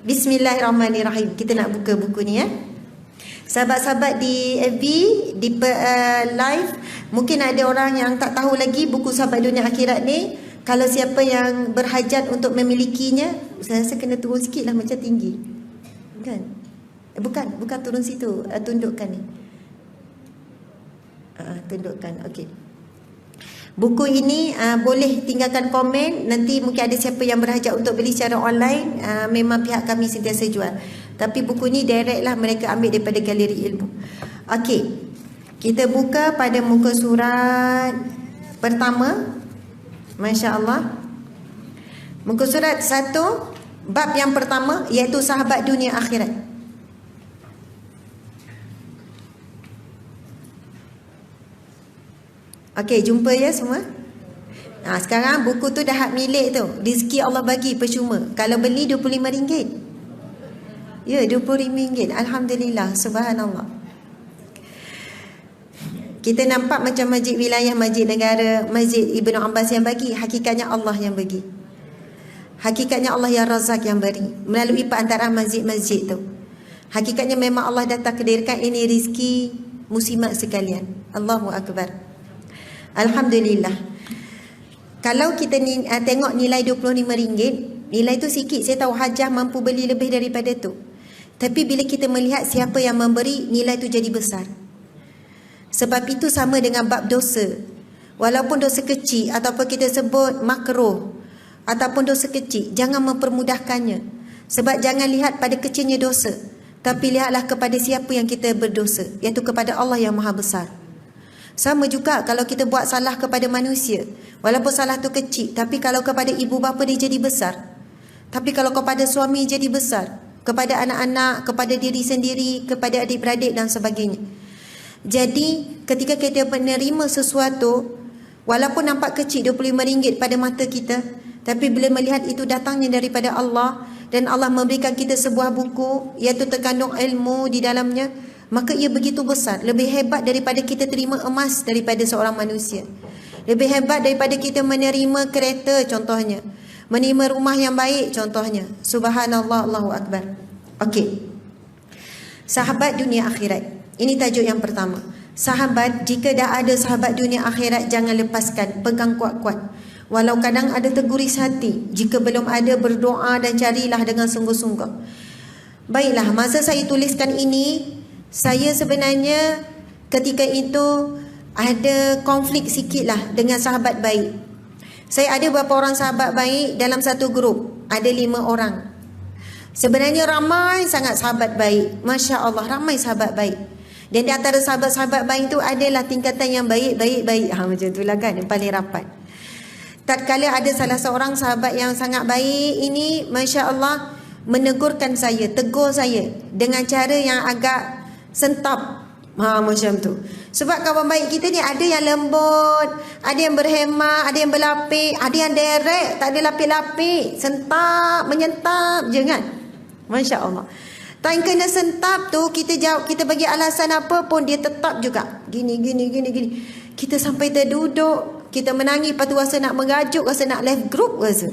Bismillahirrahmanirrahim. Kita nak buka buku ni ya. Sahabat-sahabat di FB, di live, mungkin ada orang yang tak tahu lagi buku Sahabat Dunia Akhirat ni. Kalau siapa yang berhajat untuk memilikinya, saya rasa kena turun sikit lah, macam tinggi kan? Bukan turun situ, tundukkan ni. Tundukkan, okey. Buku ini boleh tinggalkan komen. Nanti mungkin ada siapa yang berhajat untuk beli secara online, memang pihak kami sentiasa jual. Tapi buku ni direct lah mereka ambil daripada Galeri Ilmu. Okey, kita buka pada muka surat pertama. Masya Allah. Muka surat 1, bab yang pertama, iaitu Sahabat Dunia Akhirat. Okey, jumpa ya semua. Sekarang buku tu dah hak milik tu. Rezeki Allah bagi percuma. Kalau beli RM25. Ya, RM25. Alhamdulillah, subhanallah. Kita nampak macam masjid wilayah, masjid negara, masjid Ibnu Abbas yang bagi. Hakikatnya Allah yang bagi. Hakikatnya Allah yang Razak yang beri melalui perantaraan masjid-masjid tu. Hakikatnya memang Allah dah takdirkan ini rezeki muslimat sekalian. Allahu Akbar. Alhamdulillah. Kalau kita tengok nilai RM25, nilai tu sikit. Saya tahu Hajah mampu beli lebih daripada tu. Tapi bila kita melihat siapa yang memberi, nilai tu jadi besar. Sebab itu sama dengan bab dosa. Walaupun dosa kecil ataupun kita sebut makruh ataupun dosa kecil, jangan mempermudahkannya. Sebab jangan lihat pada kecilnya dosa, tapi lihatlah kepada siapa yang kita berdosa, iaitu kepada Allah yang Maha Besar. Sama juga kalau kita buat salah kepada manusia, walaupun salah tu kecil, tapi kalau kepada ibu bapa dia jadi besar. Tapi kalau kepada suami jadi besar, kepada anak-anak, kepada diri sendiri, kepada adik-beradik dan sebagainya. Jadi ketika kita menerima sesuatu, walaupun nampak kecil RM25 pada mata kita, tapi bila melihat itu datangnya daripada Allah, dan Allah memberikan kita sebuah buku iaitu terkandung ilmu di dalamnya, maka ia begitu besar. Lebih hebat daripada kita terima emas daripada seorang manusia. Lebih hebat daripada kita menerima kereta contohnya, menerima rumah yang baik contohnya. Subhanallah, Allahu Akbar. Okey, Sahabat Dunia Akhirat. Ini tajuk yang pertama. Sahabat, jika dah ada sahabat dunia akhirat, jangan lepaskan, pegang kuat-kuat. Walau kadang ada terguris hati, jika belum ada, berdoa dan carilah dengan sungguh-sungguh. Baiklah, masa saya tuliskan ini, saya sebenarnya ketika itu ada konflik sikit lah dengan sahabat baik. Saya ada beberapa orang sahabat baik dalam satu grup. Ada 5 orang. Sebenarnya ramai sangat sahabat baik. Masya Allah, ramai sahabat baik. Dan di antara sahabat-sahabat baik itu adalah tingkatan yang baik. Macam itulah kan, yang paling rapat. Tatkala ada salah seorang sahabat yang sangat baik ini, Masya Allah, menegurkan saya, tegur saya dengan cara yang agak sentap. Macam tu. Sebab kawan baik kita ni ada yang lembut, ada yang berhemah, ada yang berlapik, ada yang direct, tak ada lapik-lapik, sentap, menyentap je kan. Masya Allah. Tak kena sentap tu, kita jawab, kita bagi alasan apa pun, dia tetap juga gini. Kita sampai terduduk, kita menangis, lepas tu rasa nak mengajuk, rasa nak left group rasa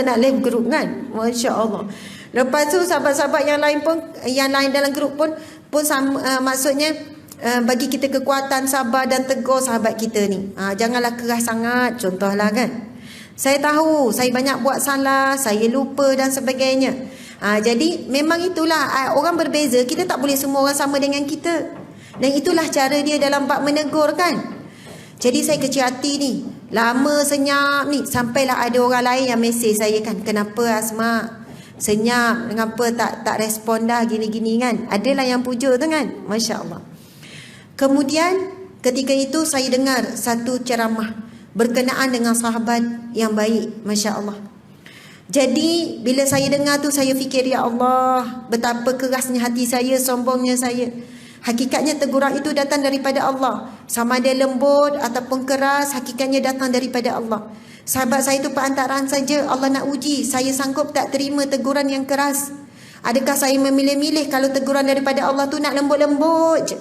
nak left group kan. Masya Allah. Lepas tu sahabat-sahabat yang lain pun, yang lain dalam grup pun sama, maksudnya bagi kita kekuatan sabar dan tegur sahabat kita ni. Janganlah keras sangat contohlah kan. Saya tahu saya banyak buat salah, saya lupa dan sebagainya. Jadi memang itulah, orang berbeza, kita tak boleh semua orang sama dengan kita. Dan itulah cara dia dalam bab menegur kan. Jadi saya kecil hati ni, lama senyap ni, sampailah ada orang lain yang mesej saya kan, kenapa Asma senyap, mengapa tak respon dah gini-gini kan. Adalah yang puja tu kan. Masya Allah. Kemudian ketika itu saya dengar satu ceramah berkenaan dengan sahabat yang baik. Masya Allah. Jadi bila saya dengar tu, saya fikir, ya Allah, betapa kerasnya hati saya, sombongnya saya. Hakikatnya teguran itu datang daripada Allah. Sama ada lembut ataupun keras, hakikatnya datang daripada Allah. Sahabat saya itu perantaraan saja. Allah nak uji, saya sanggup tak terima teguran yang keras. Adakah saya memilih-milih kalau teguran daripada Allah tu nak lembut-lembut je?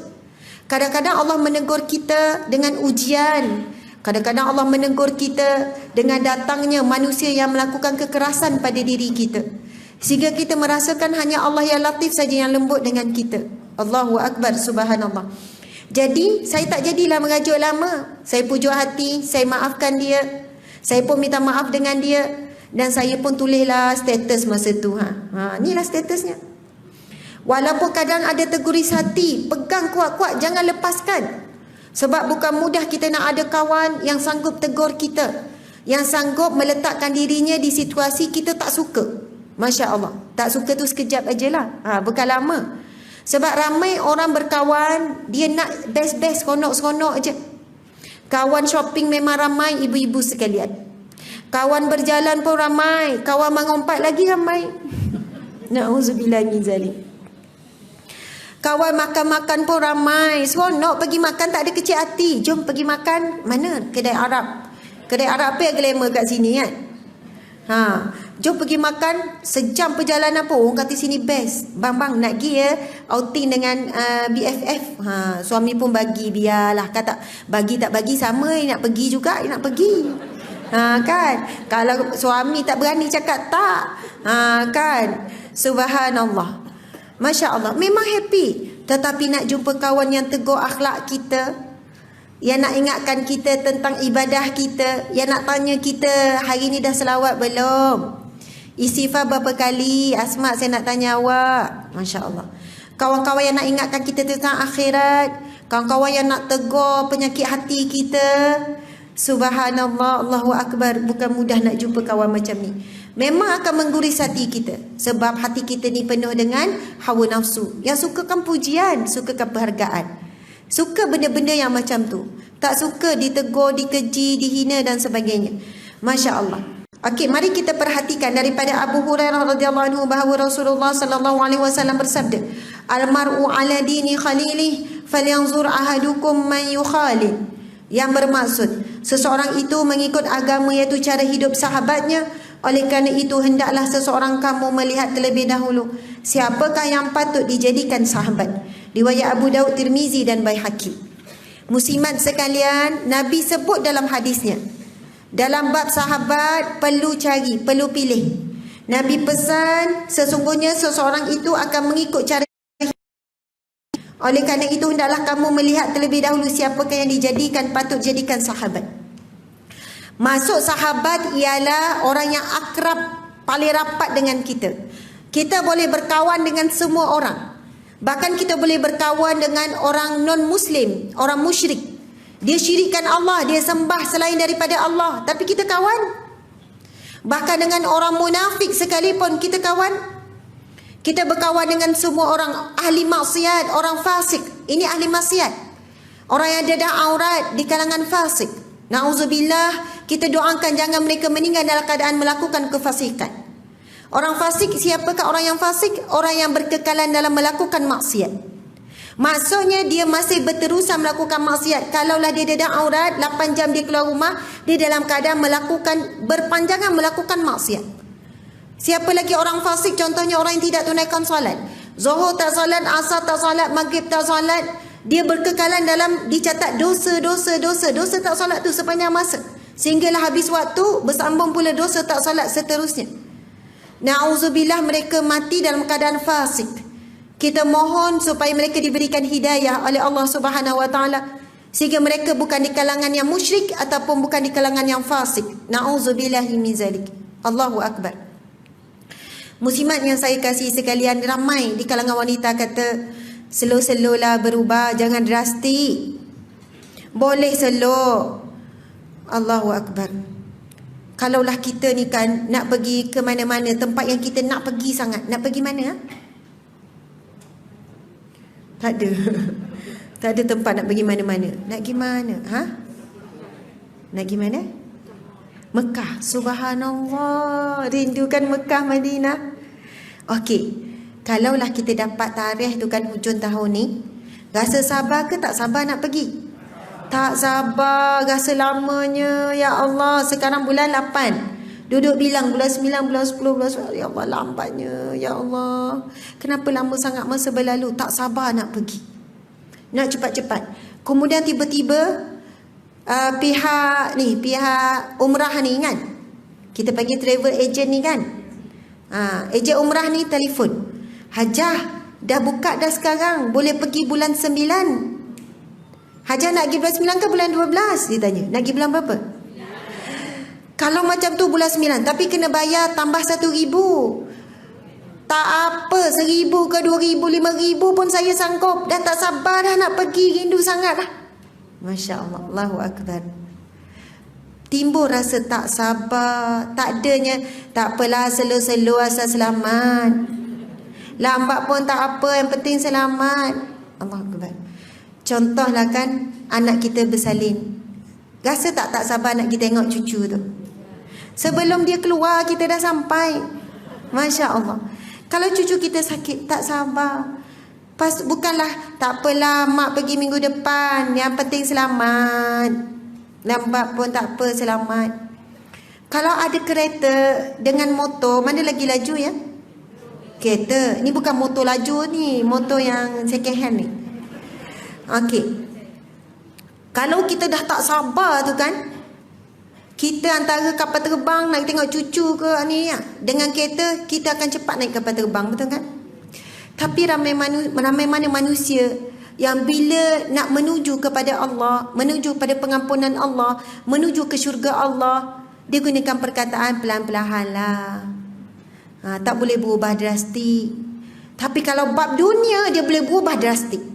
Kadang-kadang Allah menegur kita dengan ujian. Kadang-kadang Allah menegur kita dengan datangnya manusia yang melakukan kekerasan pada diri kita. Sehingga kita merasakan hanya Allah yang latif saja yang lembut dengan kita. Allahu Akbar, subhanallah. Jadi saya tak jadilah merajuk lama. Saya pujuk hati, saya maafkan dia. Saya pun minta maaf dengan dia. Dan saya pun tulislah status masa tu. Inilah statusnya. Walaupun kadang ada terguris hati, pegang kuat-kuat, jangan lepaskan. Sebab bukan mudah kita nak ada kawan yang sanggup tegur kita, yang sanggup meletakkan dirinya di situasi kita tak suka. Masya Allah. Tak suka tu sekejap ajalah. Bukan lama. Sebab ramai orang berkawan, dia nak best-best, seronok-seronok aja. Kawan shopping memang ramai, ibu-ibu sekalian. Kawan berjalan pun ramai, kawan mengompat lagi ramai. Na'udzubillah min zalik. Kawan makan-makan pun ramai, seronok pergi makan, tak ada kecil hati. Jom pergi makan, mana? Kedai Arab. Kedai Arab apa yang glamour kat sini kan? Jom pergi makan, sejam perjalanan pun orang kata sini best. Bang nak pergi ya outing dengan BFF. Suami pun bagi, biarlah. Kata bagi tak bagi sama, nak pergi juga, nak pergi. Kan? Kalau suami tak berani cakap tak. Kan? Subhanallah. Masya Allah, memang happy. Tetapi nak jumpa kawan yang tegur akhlak kita, yang nak ingatkan kita tentang ibadah kita, yang nak tanya kita, hari ni dah selawat belum? Istighfar berapa kali? Asma, saya nak tanya awak. Masya Allah. Kawan-kawan yang nak ingatkan kita tentang akhirat, kawan-kawan yang nak tegur penyakit hati kita. Subhanallah, Allahu Akbar. Bukan mudah nak jumpa kawan macam ni. Memang akan mengguris hati kita. Sebab hati kita ni penuh dengan hawa nafsu. Yang sukakan pujian, sukakan penghargaan. Suka benda-benda yang macam tu. Tak suka ditegur, dikeji, dihina dan sebagainya. Masya Allah. Okey, mari kita perhatikan daripada Abu Hurairah radhiyallahu anhu bahawa Rasulullah sallallahu alaihi wasallam bersabda, "Al-mar'u 'ala dini khalilih, falyanzur ahadukum man yukhalil." Yang bermaksud, seseorang itu mengikut agama iaitu cara hidup sahabatnya. Oleh kerana itu, hendaklah seseorang kamu melihat terlebih dahulu siapakah yang patut dijadikan sahabat. Riwayat Abu Daud, Tirmizi dan Baihaqi. Muslimat sekalian, Nabi sebut dalam hadisnya, dalam bab sahabat perlu cari, perlu pilih. Nabi pesan sesungguhnya seseorang itu akan mengikut cara. Oleh kerana itu, hendaklah kamu melihat terlebih dahulu siapakah yang dijadikan, patut jadikan sahabat. Maksud sahabat ialah orang yang akrab, paling rapat dengan kita. Kita boleh berkawan dengan semua orang. Bahkan kita boleh berkawan dengan orang non-Muslim, orang musyrik. Dia syirikkan Allah, dia sembah selain daripada Allah, tapi kita kawan. Bahkan dengan orang munafik sekalipun kita kawan. Kita berkawan dengan semua orang ahli maksiat, orang fasik. Ini ahli maksiat. Orang yang dedah aurat di kalangan fasik. Na'udzubillah, kita doakan jangan mereka meninggal dalam keadaan melakukan kefasikan. Orang fasik, siapakah orang yang fasik? Orang yang berkekalan dalam melakukan maksiat. Maksudnya dia masih berterusan melakukan maksiat. Kalaulah dia dedah aurat, 8 jam dia keluar rumah, dia dalam keadaan melakukan, berpanjangan melakukan maksiat. Siapa lagi orang fasik? Contohnya orang yang tidak tunaikan solat. Zuhur tak solat, asar tak solat, maghrib tak solat. Dia berkekalan dalam dicatat dosa tak solat tu sepanjang masa. Sehinggalah habis waktu bersambung pula dosa tak solat seterusnya. Na'udzubillah, mereka mati dalam keadaan fasik. Kita mohon supaya mereka diberikan hidayah oleh Allah Subhanahu wa taala sehingga mereka bukan di kalangan yang musyrik ataupun bukan di kalangan yang fasik. Na'udzubillahi min zalik. Allahu Akbar. Muslimat yang saya kasih sekalian, ramai di kalangan wanita kata slow-slow lah berubah, jangan drastik. Boleh slow. Allahu Akbar. Kalaulah kita ni kan nak pergi ke mana-mana, tempat yang kita nak pergi sangat. Nak pergi mana? Tak ada. Tak ada tempat nak pergi mana-mana. Nak pergi mana? Nak pergi mana? Mekah. Subhanallah. Rindukan Mekah, Madinah. Okey. Kalaulah kita dapat tarikh tu kan hujung tahun ni, rasa sabar ke tak sabar nak pergi? Tak sabar, rasa lamanya. Ya Allah, sekarang bulan 8. Duduk bilang bulan 9, bulan 10, bulan 11. Ya Allah, lambatnya. Ya Allah, kenapa lama sangat masa berlalu? Tak sabar nak pergi. Nak cepat-cepat. Kemudian tiba-tiba pihak umrah ni kan, kita panggil travel agent ni kan, Ejen umrah ni telefon, Hajah dah buka dah sekarang, boleh pergi bulan 9. Hajah nak pergi bulan 9 ke bulan 12? Dia tanya, nak pergi bulan berapa? Kalau macam tu bulan 9, tapi kena bayar tambah 1,000. Tak apa, 1,000 ke 2,000, 5,000 pun saya sanggup. Dah tak sabar dah nak pergi, rindu sangat dah. Masya Allah, Allahu Akbar. Timbul rasa tak sabar, tak adanya, tak apalah, selo-selo asal selamat. Lambat pun tak apa, yang penting selamat. Allahu Akbar. Contohlah kan, anak kita bersalin. Rasa tak sabar nak pergi tengok cucu tu. Sebelum dia keluar, kita dah sampai. Masya Allah. Kalau cucu kita sakit, tak sabar. Bukanlah, tak apalah, mak pergi minggu depan, yang penting selamat. Lambat pun tak apa, selamat. Kalau ada kereta dengan motor, mana lagi laju ya? Kereta. Ni bukan motor laju ni, motor yang second hand ni. Okey. Kalau kita dah tak sabar tu kan, kita antara kapal terbang nak tengok cucu ke ni ya, dengan kereta kita akan cepat naik kapal terbang, betul kan? Tapi ramai mana manusia yang bila nak menuju kepada Allah, menuju pada pengampunan Allah, menuju ke syurga Allah, dia gunakan perkataan pelan-pelan lah. Tak boleh berubah drastik. Tapi kalau bab dunia, dia boleh berubah drastik.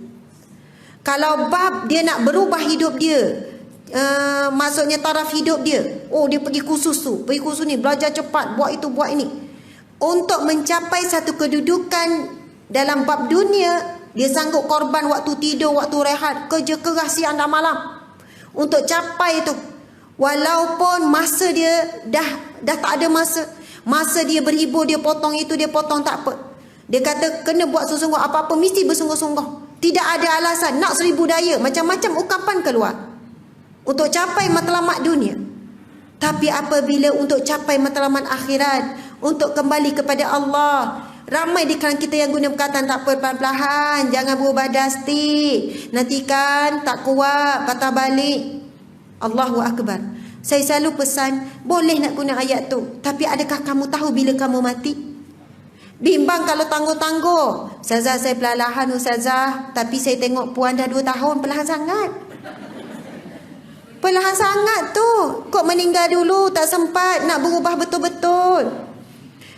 Kalau bab dia nak berubah hidup dia, maksudnya taraf hidup dia, dia pergi kursus tu, pergi kursus ni, belajar cepat, buat itu, buat ini, untuk mencapai satu kedudukan dalam bab dunia, dia sanggup korban waktu tidur, waktu rehat, kerja keras siang dan malam untuk capai itu. Walaupun masa dia dah tak ada masa dia berhibur, dia potong itu, dia potong, tak apa. Dia kata kena buat sungguh-sungguh, apa-apa mesti bersungguh-sungguh. Tidak ada alasan, nak 1000 daya, macam-macam ungkapan keluar untuk capai matlamat dunia. Tapi apabila untuk capai matlamat akhirat, untuk kembali kepada Allah, ramai di kalangan kita yang guna perkataan tak apa, perlahan-lahan, jangan berubah drastik, nanti kan tak kuat, patah balik. Allahu Akbar. Saya selalu pesan, boleh nak guna ayat tu, tapi adakah kamu tahu bila kamu mati? Bimbang kalau tangguh-tangguh. Ustazah, saya perlahan Ustazah, tapi saya tengok puan dah 2 tahun, perlahan sangat. Perlahan sangat tu. Kok meninggal dulu, tak sempat nak berubah betul-betul.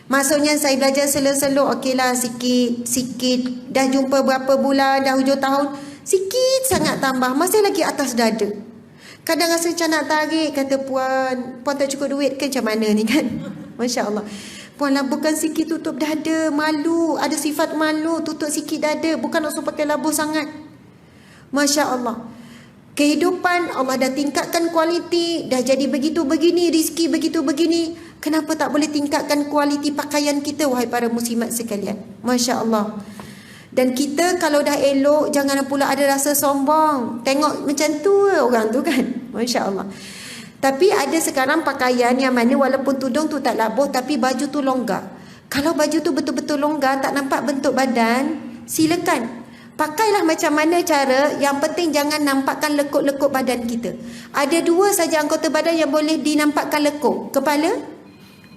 Maksudnya saya belajar selok-selok, okeylah sikit-sikit. Dah jumpa berapa bulan, dah hujung tahun, sikit sangat tambah, masih lagi atas dada. Kadang rasa macam nak tarik, kata puan tak cukup duit ke macam mana ni kan? Masya Allah. Puan labuhkan sikit, tutup dada, malu, ada sifat malu, tutup sikit dada, bukan nak suruh pakai labuh sangat. Masya Allah. Kehidupan Allah dah tingkatkan kualiti, dah jadi begitu begini, rezeki begitu begini. Kenapa tak boleh tingkatkan kualiti pakaian kita, wahai para muslimat sekalian? Masya Allah. Dan kita kalau dah elok, jangan pula ada rasa sombong. Tengok macam tu orang tu kan. Masya Allah. Tapi ada sekarang pakaian yang mana walaupun tudung tu tak labuh, tapi baju tu longgar. Kalau baju tu betul-betul longgar, tak nampak bentuk badan, silakan. Pakailah macam mana cara, yang penting jangan nampakkan lekuk-lekuk badan kita. Ada 2 saja anggota badan yang boleh dinampakkan lekuk. Kepala,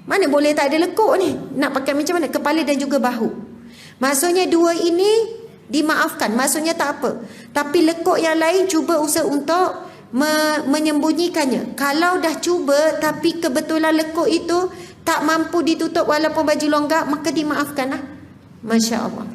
mana boleh tak ada lekuk ni? Nak pakai macam mana? Kepala dan juga bahu. Maksudnya 2 ini dimaafkan, maksudnya tak apa. Tapi lekuk yang lain cuba usaha untuk menyembunyikannya. Kalau dah cuba tapi kebetulan lekuk itu tak mampu ditutup walaupun baju longgar, maka dimaafkanlah. Masya Allah.